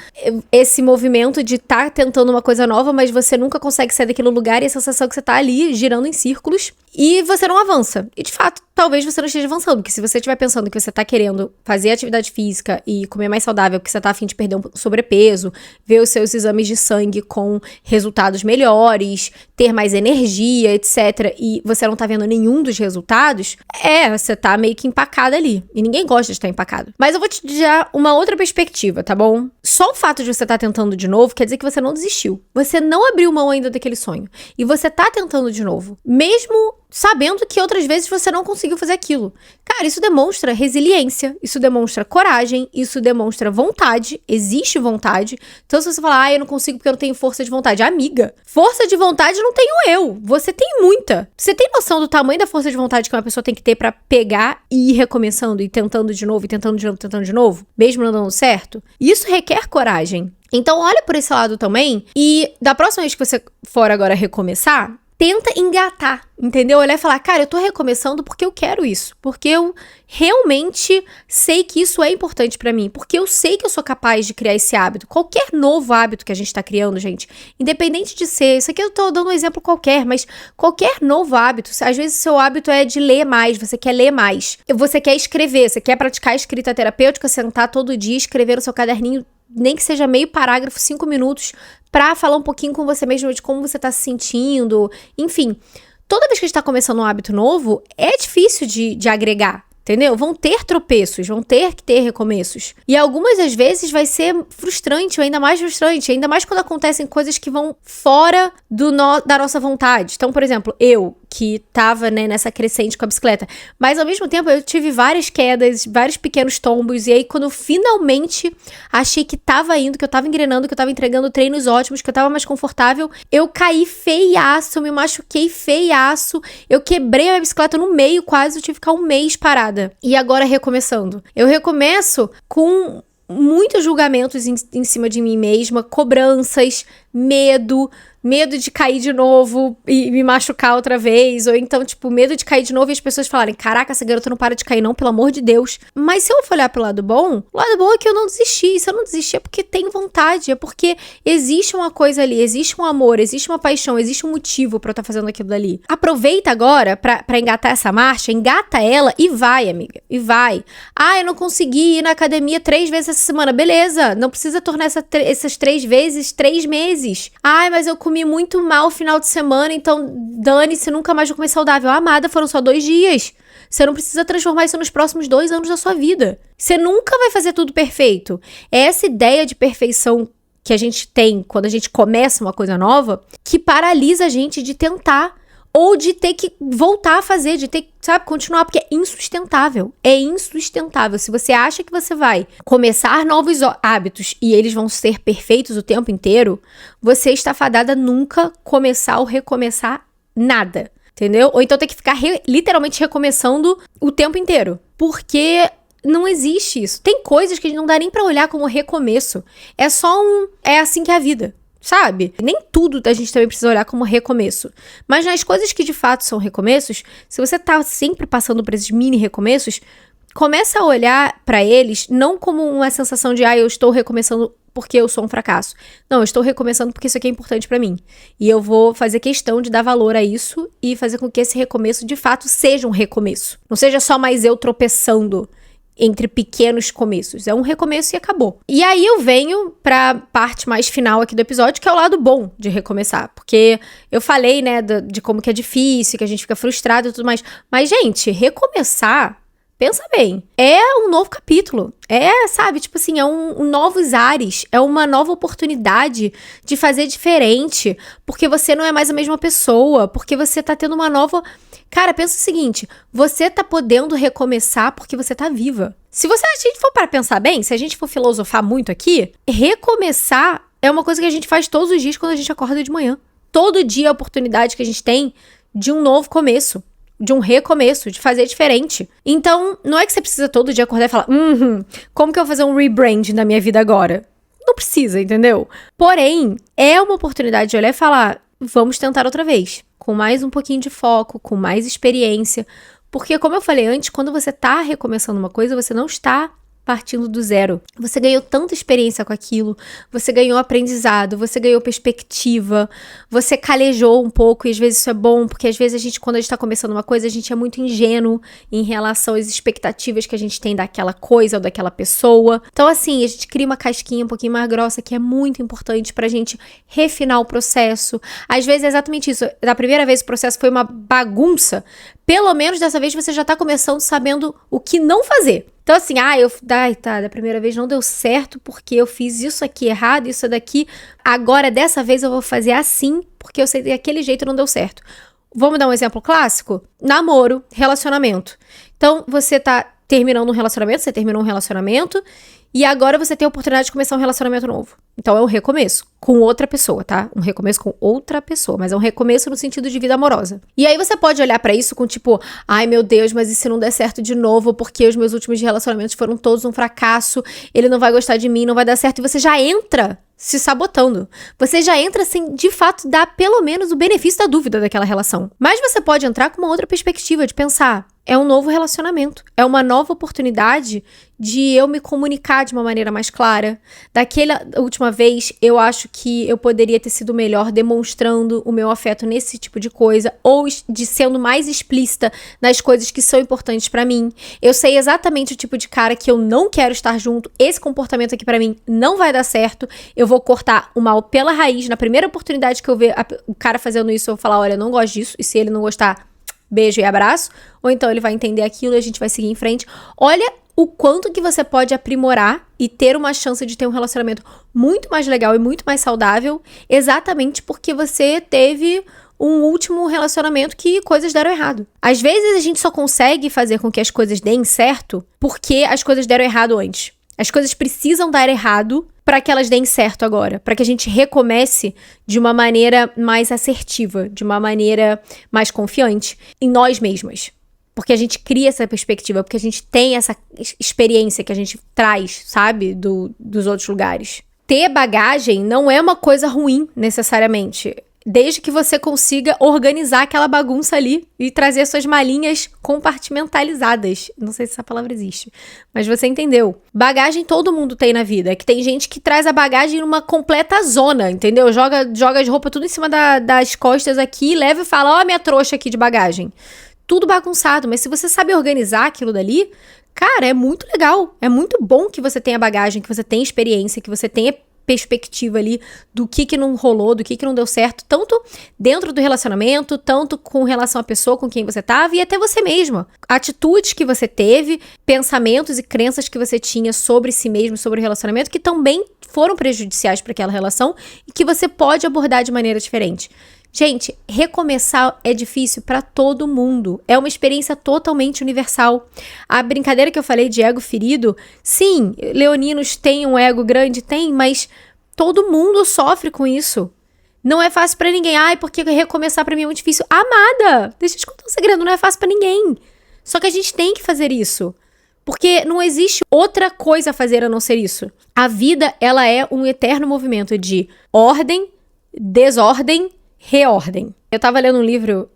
esse movimento de tá tentando uma coisa nova, mas você nunca consegue sair daquele lugar e a sensação que você tá ali girando em círculos e você não avança. E de fato, talvez você não esteja avançando, porque se você estiver pensando que você tá querendo fazer atividade física e comer mais saudável, porque você tá a fim de perder um sobrepeso, ver os seus exames de sangue com resultados melhores, ter mais energia, etc., e você não tá vendo nenhum dos resultados, você tá meio que empacada ali. E ninguém gosta de estar empacado. Mas eu vou te dar uma outra perspectiva, tá bom? Só o fato de você estar tentando de novo quer dizer que você não desistiu. Você não abriu mão ainda daquele sonho. E você tá tentando de novo. Mesmo sabendo que outras vezes você não conseguiu fazer aquilo. Cara, isso demonstra resiliência, isso demonstra coragem, isso demonstra vontade, existe vontade. Então se você falar, eu não consigo porque eu não tenho força de vontade. Amiga, força de vontade não tenho eu, você tem muita. Você tem noção do tamanho da força de vontade que uma pessoa tem que ter pra pegar e ir recomeçando, e tentando de novo, e tentando de novo, tentando de novo, mesmo não dando certo? Isso requer coragem. Então olha por esse lado também, e da próxima vez que você for agora recomeçar, tenta engatar, entendeu? Olhar e falar, cara, eu tô recomeçando porque eu quero isso. Porque eu realmente sei que isso é importante pra mim. Porque eu sei que eu sou capaz de criar esse hábito. Qualquer novo hábito que a gente tá criando, gente, independente de ser, isso aqui eu tô dando um exemplo qualquer, mas qualquer novo hábito, às vezes o seu hábito é de ler mais, você quer ler mais. Você quer escrever, você quer praticar a escrita terapêutica, sentar todo dia, escrever no seu caderninho, nem que seja meio parágrafo, 5 minutos, pra falar um pouquinho com você mesmo de como você tá se sentindo. Enfim, toda vez que a gente tá começando um hábito novo, é difícil de agregar, entendeu? Vão ter tropeços, vão ter que ter recomeços. E algumas das vezes vai ser frustrante, ou ainda mais frustrante, ainda mais quando acontecem coisas que vão fora da nossa vontade. Então, por exemplo, eu, que tava, né, nessa crescente com a bicicleta, mas ao mesmo tempo eu tive várias quedas, vários pequenos tombos, e aí quando eu finalmente achei que tava indo, que eu tava engrenando, que eu tava entregando treinos ótimos, que eu tava mais confortável, eu caí feiaço, eu me machuquei feiaço, eu quebrei a minha bicicleta no meio quase, eu tive que ficar um mês parada. E agora recomeçando. Eu recomeço com muitos julgamentos em cima de mim mesma, cobranças, medo de cair de novo e me machucar outra vez, ou então, tipo, medo de cair de novo e as pessoas falarem, caraca, essa garota não para de cair não, pelo amor de Deus. Mas se eu for olhar pelo lado bom, o lado bom é que eu não desisti. Se eu não desisti é porque tem vontade, é porque existe uma coisa ali, existe um amor, existe uma paixão, existe um motivo pra eu estar fazendo aquilo dali. Aproveita agora pra engatar essa marcha, engata ela e vai, amiga, e vai. Ah, eu não consegui ir na academia 3 vezes essa semana, beleza, não precisa tornar essas 3 vezes 3 meses. Ai, mas eu comi muito mal no final de semana, então dane-se, nunca mais vou comer saudável. Amada, foram só 2 dias. Você não precisa transformar isso nos próximos 2 anos da sua vida. Você nunca vai fazer tudo perfeito. É essa ideia de perfeição que a gente tem quando a gente começa uma coisa nova que paralisa a gente de tentar ou de ter que voltar a fazer, de ter que, sabe, continuar, porque é insustentável. É insustentável. Se você acha que você vai começar novos hábitos e eles vão ser perfeitos o tempo inteiro, você está fadada a nunca começar ou recomeçar nada, entendeu? Ou então ter que ficar literalmente recomeçando o tempo inteiro. Porque não existe isso. Tem coisas que não dá nem pra olhar como recomeço. É só é assim que é a vida. Sabe? Nem tudo a gente também precisa olhar como recomeço. Mas nas coisas que de fato são recomeços, se você tá sempre passando por esses mini recomeços, começa a olhar pra eles não como uma sensação de eu estou recomeçando porque eu sou um fracasso. Não, eu estou recomeçando porque isso aqui é importante pra mim. E eu vou fazer questão de dar valor a isso e fazer com que esse recomeço de fato seja um recomeço. Não seja só mais eu tropeçando entre pequenos começos. É um recomeço e acabou. E aí eu venho pra parte mais final aqui do episódio, que é o lado bom de recomeçar. Porque eu falei, né, de como que é difícil, que a gente fica frustrado e tudo mais. Mas, gente, recomeçar, pensa bem, é um novo capítulo. É, sabe, tipo assim, é novos ares. É uma nova oportunidade de fazer diferente. Porque você não é mais a mesma pessoa. Porque você tá tendo uma nova... Cara, pensa o seguinte, você tá podendo recomeçar porque você tá viva. Se a gente for para pensar bem, se a gente for filosofar muito aqui, recomeçar é uma coisa que a gente faz todos os dias quando a gente acorda de manhã. Todo dia é a oportunidade que a gente tem de um novo começo, de um recomeço, de fazer diferente. Então, não é que você precisa todo dia acordar e falar, como que eu vou fazer um rebrand na minha vida agora? Não precisa, entendeu? Porém, é uma oportunidade de olhar e falar, vamos tentar outra vez. Com mais um pouquinho de foco, com mais experiência. Porque, como eu falei antes, quando você tá recomeçando uma coisa, você não está partindo do zero. Você ganhou tanta experiência com aquilo, você ganhou aprendizado, você ganhou perspectiva, você calejou um pouco, e às vezes isso é bom, porque às vezes quando a gente tá começando uma coisa, a gente é muito ingênuo em relação às expectativas que a gente tem daquela coisa ou daquela pessoa. Então, assim, a gente cria uma casquinha um pouquinho mais grossa, que é muito importante pra gente refinar o processo. Às vezes é exatamente isso. Da primeira vez o processo foi uma bagunça, pelo menos dessa vez você já tá começando sabendo o que não fazer. Então assim, da primeira vez não deu certo porque eu fiz isso aqui errado, isso daqui. Agora, dessa vez eu vou fazer assim, porque eu sei que daquele jeito não deu certo. Vamos dar um exemplo clássico? Namoro, relacionamento. Então, você tá terminando um relacionamento, você terminou um relacionamento, e agora você tem a oportunidade de começar um relacionamento novo. Então, é um recomeço com outra pessoa, tá? Um recomeço com outra pessoa, mas é um recomeço no sentido de vida amorosa. E aí você pode olhar pra isso com tipo, ai meu Deus, mas e se não der certo de novo, porque os meus últimos relacionamentos foram todos um fracasso, ele não vai gostar de mim, não vai dar certo, e você já entra se sabotando. Você já entra sem, de fato, dar pelo menos o benefício da dúvida daquela relação. Mas você pode entrar com uma outra perspectiva de pensar, é um novo relacionamento, é uma nova oportunidade de eu me comunicar de uma maneira mais clara. Daquela última vez, eu acho que eu poderia ter sido melhor demonstrando o meu afeto nesse tipo de coisa, ou de sendo mais explícita nas coisas que são importantes pra mim. Eu sei exatamente o tipo de cara que eu não quero estar junto, esse comportamento aqui pra mim não vai dar certo, eu vou cortar o mal pela raiz. Na primeira oportunidade que eu ver o cara fazendo isso, eu vou falar, olha, eu não gosto disso, e se ele não gostar, beijo e abraço, ou então ele vai entender aquilo e a gente vai seguir em frente. Olha o quanto que você pode aprimorar e ter uma chance de ter um relacionamento muito mais legal e muito mais saudável, exatamente porque você teve um último relacionamento que coisas deram errado. Às vezes a gente só consegue fazer com que as coisas deem certo porque as coisas deram errado antes. As coisas precisam dar errado para que elas deem certo agora, para que a gente recomece de uma maneira mais assertiva, de uma maneira mais confiante em nós mesmas. Porque a gente cria essa perspectiva, porque a gente tem essa experiência que a gente traz, sabe, dos outros lugares. Ter bagagem não é uma coisa ruim, necessariamente. Desde que você consiga organizar aquela bagunça ali e trazer suas malinhas compartimentalizadas. Não sei se essa palavra existe, mas você entendeu. Bagagem todo mundo tem na vida. É que tem gente que traz a bagagem numa completa zona, entendeu? Joga as roupas tudo em cima das costas aqui, leva e fala, ó, minha trouxa aqui de bagagem. Tudo bagunçado, mas se você sabe organizar aquilo dali, cara, é muito legal. É muito bom que você tenha bagagem, que você tenha experiência, que você tenha perspectiva ali do que não rolou, do que não deu certo, tanto dentro do relacionamento, tanto com relação à pessoa com quem você tava e até você mesma. Atitudes que você teve, pensamentos e crenças que você tinha sobre si mesmo, sobre o relacionamento, que também foram prejudiciais para aquela relação e que você pode abordar de maneira diferente. Gente, recomeçar é difícil pra todo mundo. É uma experiência totalmente universal. A brincadeira que eu falei de ego ferido, sim, leoninos têm um ego grande, tem, mas todo mundo sofre com isso. Não é fácil pra ninguém. Ai, porque recomeçar pra mim é muito difícil. Amada, deixa eu te contar um segredo, não é fácil pra ninguém. Só que a gente tem que fazer isso. Porque não existe outra coisa a fazer a não ser isso. A vida, ela é um eterno movimento de ordem, desordem, reordem. Eu tava lendo um livro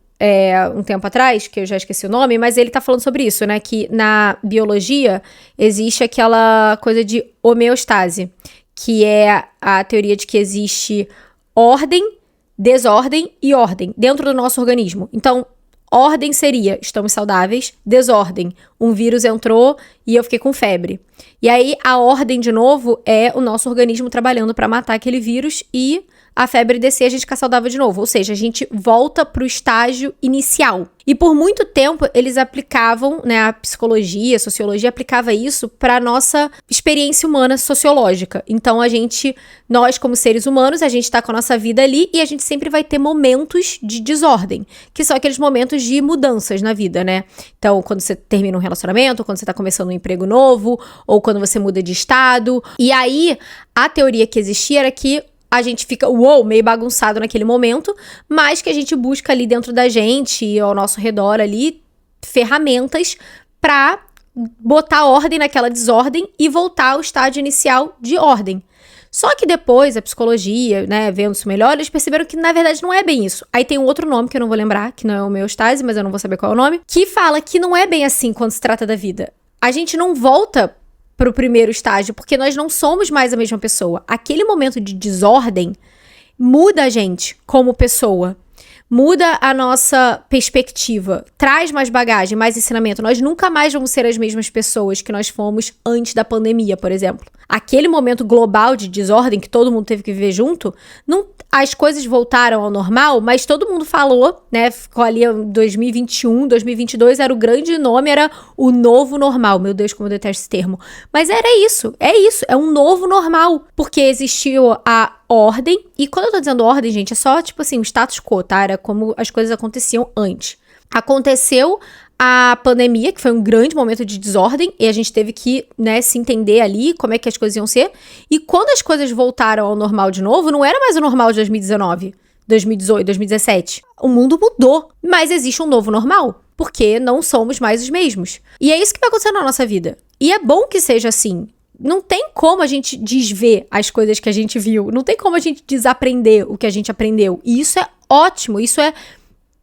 um tempo atrás, que eu já esqueci o nome, mas ele tá falando sobre isso, né? Que na biologia existe aquela coisa de homeostase, que é a teoria de que existe ordem, desordem e ordem dentro do nosso organismo. Então, ordem seria, estamos saudáveis, desordem, um vírus entrou e eu fiquei com febre. E aí, a ordem, de novo, é o nosso organismo trabalhando pra matar aquele vírus e a febre descer, a gente fica saudável de novo. Ou seja, a gente volta pro estágio inicial. E por muito tempo, eles aplicavam, né, a psicologia, a sociologia aplicava isso pra nossa experiência humana sociológica. Então, nós como seres humanos, a gente tá com a nossa vida ali e a gente sempre vai ter momentos de desordem, que são aqueles momentos de mudanças na vida, né? Então, quando você termina um relacionamento, quando você tá começando um emprego novo, ou quando você muda de estado. E aí, a teoria que existia era que a gente fica, meio bagunçado naquele momento, mas que a gente busca ali dentro da gente e ao nosso redor ali ferramentas pra botar ordem naquela desordem e voltar ao estágio inicial de ordem. Só que depois a psicologia, né, vendo isso melhor, eles perceberam que na verdade não é bem isso. Aí tem um outro nome que eu não vou lembrar, que não é homeostase, mas eu não vou saber qual é o nome, que fala que não é bem assim quando se trata da vida. A gente não volta pro primeiro estágio, porque nós não somos mais a mesma pessoa. Aquele momento de desordem muda a gente como pessoa, muda a nossa perspectiva, traz mais bagagem, mais ensinamento. Nós nunca mais vamos ser as mesmas pessoas que nós fomos antes da pandemia, por exemplo. Aquele momento global de desordem que todo mundo teve que viver junto, as coisas voltaram ao normal, mas todo mundo falou, né, ficou ali em 2021, 2022, era o grande nome, era o novo normal. Meu Deus, como eu detesto esse termo. Mas era isso, é um novo normal, porque existiu a ordem. E quando eu tô dizendo ordem, gente, é só, tipo assim, o status quo, tá? Era como as coisas aconteciam antes. Aconteceu a pandemia, que foi um grande momento de desordem, e a gente teve que, né, se entender ali como é que as coisas iam ser. E quando as coisas voltaram ao normal de novo, não era mais o normal de 2019, 2018, 2017. O mundo mudou, mas existe um novo normal, porque não somos mais os mesmos. E é isso que vai acontecer na nossa vida. E é bom que seja assim. Não tem como a gente desver as coisas que a gente viu. Não tem como a gente desaprender o que a gente aprendeu. E isso é ótimo. Isso é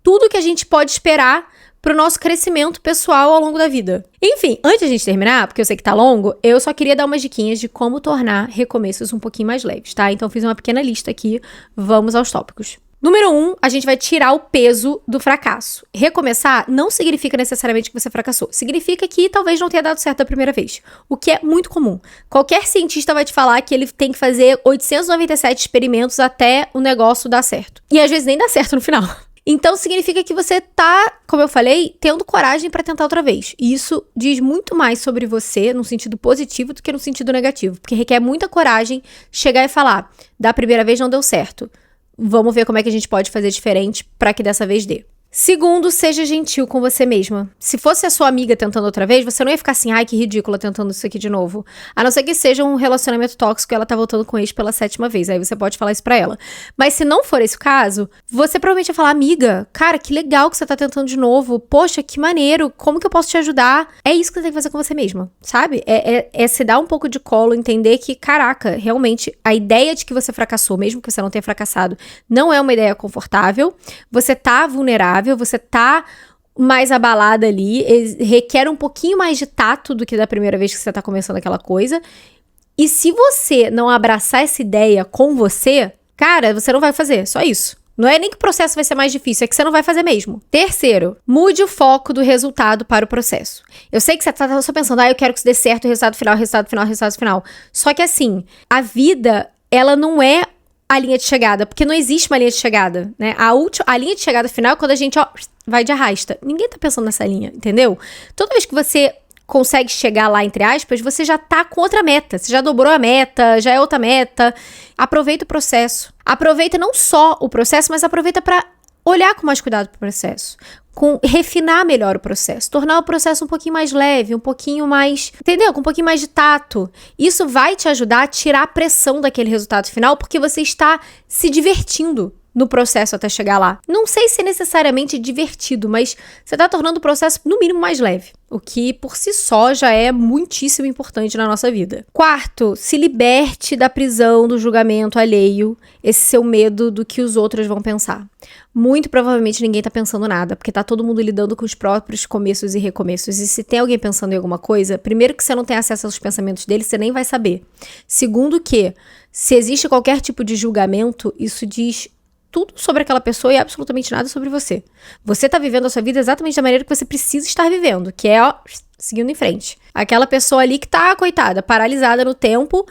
tudo que a gente pode esperar pro nosso crescimento pessoal ao longo da vida. Enfim, antes de a gente terminar, porque eu sei que tá longo, eu só queria dar umas diquinhas de como tornar recomeços um pouquinho mais leves, tá? Então eu fiz uma pequena lista aqui. Vamos aos tópicos. Número 1, a gente vai tirar o peso do fracasso. Recomeçar não significa necessariamente que você fracassou. Significa que talvez não tenha dado certo a primeira vez. O que é muito comum. Qualquer cientista vai te falar que ele tem que fazer 897 experimentos até o negócio dar certo. E às vezes nem dá certo no final. Então significa que você tá, como eu falei, tendo coragem pra tentar outra vez. E isso diz muito mais sobre você no sentido positivo do que no sentido negativo. Porque requer muita coragem chegar e falar, da primeira vez não deu certo. Vamos ver como é que a gente pode fazer diferente para que dessa vez dê. Segundo, seja gentil com você mesma. Se fosse a sua amiga tentando outra vez, você não ia ficar assim, ai, que ridícula tentando isso aqui de novo. A não ser que seja um relacionamento tóxico e ela tá voltando com o ex pela 7ª vez. Aí você pode falar isso pra ela. Mas se não for esse o caso, você provavelmente vai falar, amiga, cara, que legal que você tá tentando de novo. Poxa, que maneiro. Como que eu posso te ajudar? É isso que você tem que fazer com você mesma, sabe? É se dar um pouco de colo, entender que, caraca, realmente, a ideia de que você fracassou, mesmo que você não tenha fracassado, não é uma ideia confortável. Você tá vulnerável. Você tá mais abalada ali, requer um pouquinho mais de tato do que da primeira vez que você tá começando aquela coisa. E se você não abraçar essa ideia com você, cara, você não vai fazer, só isso. Não é nem que o processo vai ser mais difícil, é que você não vai fazer mesmo. Terceiro, mude o foco do resultado para o processo. Eu sei que você tá só pensando, eu quero que isso dê certo, resultado final, resultado final, resultado final. Só que assim, a vida, ela não é a linha de chegada, porque não existe uma linha de chegada, né? A linha de chegada final é quando a gente, vai de arrasta. Ninguém tá pensando nessa linha, entendeu? Toda vez que você consegue chegar lá, entre aspas, você já tá com outra meta. Você já dobrou a meta, já é outra meta. Aproveita o processo. Aproveita não só o processo, mas aproveita pra olhar com mais cuidado pro processo. Refinar melhor o processo, tornar o processo um pouquinho mais leve, um pouquinho mais, entendeu? Com um pouquinho mais de tato. Isso vai te ajudar a tirar a pressão daquele resultado final, porque você está se divertindo no processo até chegar lá. Não sei se é necessariamente divertido, mas você está tornando o processo, no mínimo, mais leve. O que, por si só, já é muitíssimo importante na nossa vida. Quarto, se liberte da prisão do julgamento alheio, esse seu medo do que os outros vão pensar. Muito provavelmente ninguém tá pensando nada, porque tá todo mundo lidando com os próprios começos e recomeços. E se tem alguém pensando em alguma coisa, primeiro que você não tem acesso aos pensamentos dele, você nem vai saber. Segundo que, se existe qualquer tipo de julgamento, isso diz tudo sobre aquela pessoa e absolutamente nada sobre você. Você tá vivendo a sua vida exatamente da maneira que você precisa estar vivendo, que é, seguindo em frente. Aquela pessoa ali que tá, coitada, paralisada no tempo,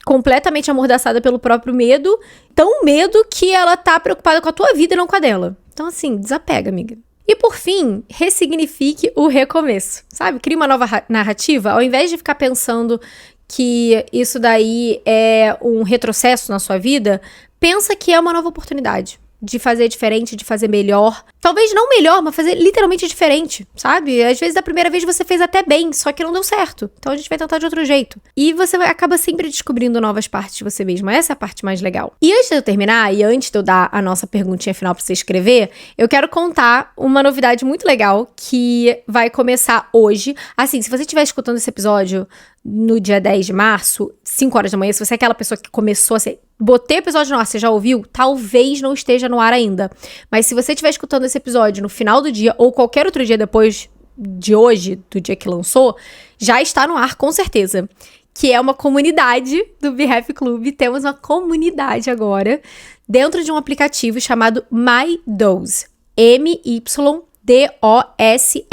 completamente amordaçada pelo próprio medo, tão medo que ela tá preocupada com a tua vida e não com a dela. Então, assim, desapega, amiga. E por fim, ressignifique o recomeço, sabe? Crie uma nova narrativa, ao invés de ficar pensando que isso daí é um retrocesso na sua vida, pensa que é uma nova oportunidade de fazer diferente, de fazer melhor. Talvez não melhor, mas fazer literalmente diferente, sabe? Às vezes, da primeira vez, você fez até bem, só que não deu certo. Então, a gente vai tentar de outro jeito. E você acaba sempre descobrindo novas partes de você mesma. Essa é a parte mais legal. E antes de eu terminar, e antes de eu dar a nossa perguntinha final pra você escrever, eu quero contar uma novidade muito legal que vai começar hoje. Assim, se você estiver escutando esse episódio no dia 10 de março, 5 horas da manhã, se você é aquela pessoa que começou assim, botei o episódio no ar, você já ouviu? Talvez não esteja no ar ainda. Mas se você estiver escutando esse episódio no final do dia, ou qualquer outro dia depois de hoje, do dia que lançou, já está no ar, com certeza. Que é uma comunidade do Behalf Club. Temos uma comunidade agora, dentro de um aplicativo chamado MyDose. MyDose.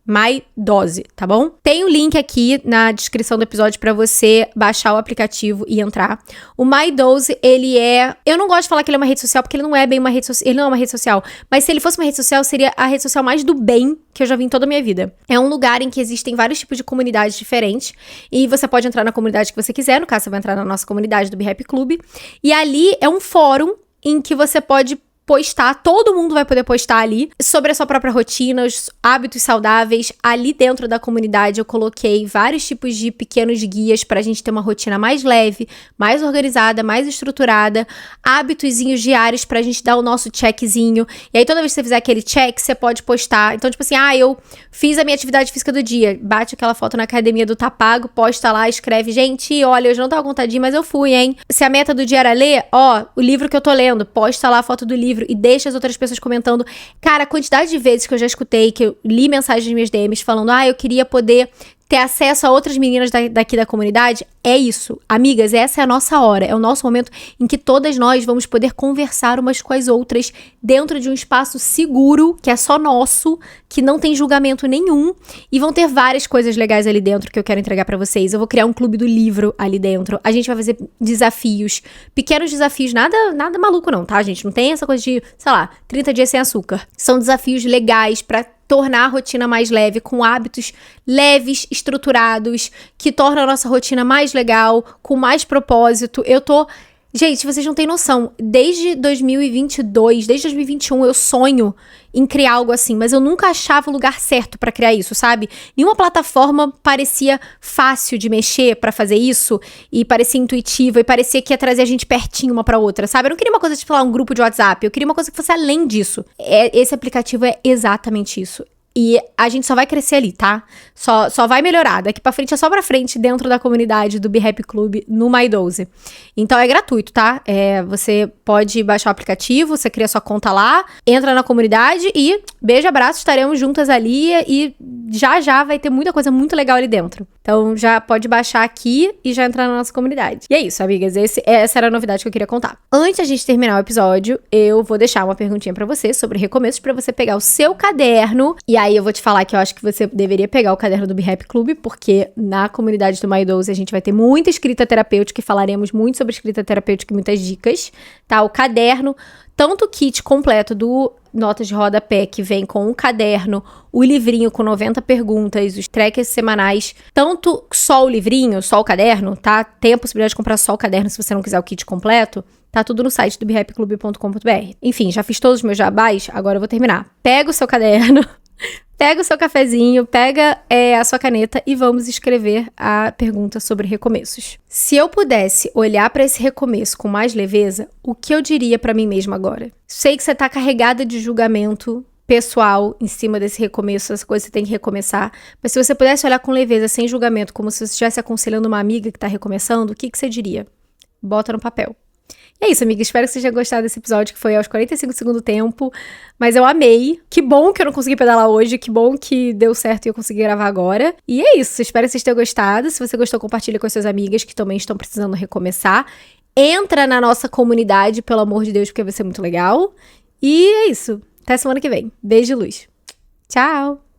MyDose, tá bom? Tem o link aqui na descrição do episódio pra você baixar o aplicativo e entrar. O MyDose, ele é... Eu não gosto de falar que ele é uma rede social, porque ele não é bem uma rede social. Ele não é uma rede social. Mas se ele fosse uma rede social, seria a rede social mais do bem que eu já vi em toda a minha vida. É um lugar em que existem vários tipos de comunidades diferentes. E você pode entrar na comunidade que você quiser. No caso, você vai entrar na nossa comunidade do BeHappy Club. E ali é um fórum em que você pode postar, todo mundo vai poder postar ali sobre a sua própria rotina, os hábitos saudáveis. Ali dentro da comunidade eu coloquei vários tipos de pequenos guias pra gente ter uma rotina mais leve, mais organizada, mais estruturada, hábitozinhos diários pra gente dar o nosso checkzinho. E aí toda vez que você fizer aquele check, você pode postar. Então, tipo assim, eu fiz a minha atividade física do dia, bate aquela foto na academia do Tá Pago, posta lá, escreve, gente, olha, hoje não tava contadinho, mas eu fui, hein? Se a meta do dia era ler, o livro que eu tô lendo, posta lá a foto do livro e deixa as outras pessoas comentando. Cara, a quantidade de vezes que eu já escutei, que eu li mensagens nas minhas DMs falando, eu queria poder ter acesso a outras meninas daqui da comunidade, é isso. Amigas, essa é a nossa hora, é o nosso momento em que todas nós vamos poder conversar umas com as outras dentro de um espaço seguro, que é só nosso, que não tem julgamento nenhum, e vão ter várias coisas legais ali dentro que eu quero entregar pra vocês. Eu vou criar um clube do livro ali dentro, a gente vai fazer desafios, pequenos desafios, nada maluco não, tá, gente? Não tem essa coisa de, 30 dias sem açúcar. São desafios legais pra tornar a rotina mais leve, com hábitos leves, estruturados, que tornam a nossa rotina mais legal, com mais propósito. Gente, vocês não têm noção. Desde 2022, desde 2021, eu sonho em criar algo assim, mas eu nunca achava o lugar certo pra criar isso, sabe? Nenhuma plataforma parecia fácil de mexer pra fazer isso, e parecia intuitiva, e parecia que ia trazer a gente pertinho uma pra outra, sabe? Eu não queria uma coisa tipo um grupo de WhatsApp, eu queria uma coisa que fosse além disso. Esse aplicativo é exatamente isso. E a gente só vai crescer ali, tá? Só vai melhorar. Daqui pra frente é só pra frente dentro da comunidade do BeHappy Club no MyDose. Então é gratuito, tá? Você pode baixar o aplicativo, você cria sua conta lá, entra na comunidade e beijo, abraço, estaremos juntas ali e já vai ter muita coisa muito legal ali dentro. Então já pode baixar aqui e já entrar na nossa comunidade. E é isso, amigas. Essa era a novidade que eu queria contar. Antes da gente terminar o episódio, eu vou deixar uma perguntinha pra você sobre recomeços pra você pegar o seu caderno. E aí eu vou te falar que eu acho que você deveria pegar o caderno do BeHappy Club, porque na comunidade do MyDose a gente vai ter muita escrita terapêutica e falaremos muito sobre escrita terapêutica e muitas dicas, tá? O caderno, tanto o kit completo do Notas de Rodapé, que vem com o caderno, o livrinho com 90 perguntas, os trackers semanais, tanto só o livrinho, só o caderno, tá? Tem a possibilidade de comprar só o caderno se você não quiser o kit completo. Tá tudo no site do behappyclub.com.br. Enfim, já fiz todos os meus jabás, agora eu vou terminar. Pega o seu caderno, pega o seu cafezinho, pega a sua caneta e vamos escrever a pergunta sobre recomeços. Se eu pudesse olhar pra esse recomeço com mais leveza, o que eu diria pra mim mesma agora? Sei que você tá carregada de julgamento pessoal em cima desse recomeço, essa coisa que você tem que recomeçar, mas se você pudesse olhar com leveza, sem julgamento, como se você estivesse aconselhando uma amiga que tá recomeçando, o que você diria? Bota no papel. E é isso, amiga. Espero que você tenha gostado desse episódio, que foi aos 45 do segundo tempo. Mas eu amei. Que bom que eu não consegui pedalar hoje. Que bom que deu certo e eu consegui gravar agora. E é isso. Espero que vocês tenham gostado. Se você gostou, compartilha com as suas amigas que também estão precisando recomeçar. Entra na nossa comunidade, pelo amor de Deus, porque vai ser muito legal. E é isso. Até semana que vem. Beijo e luz. Tchau!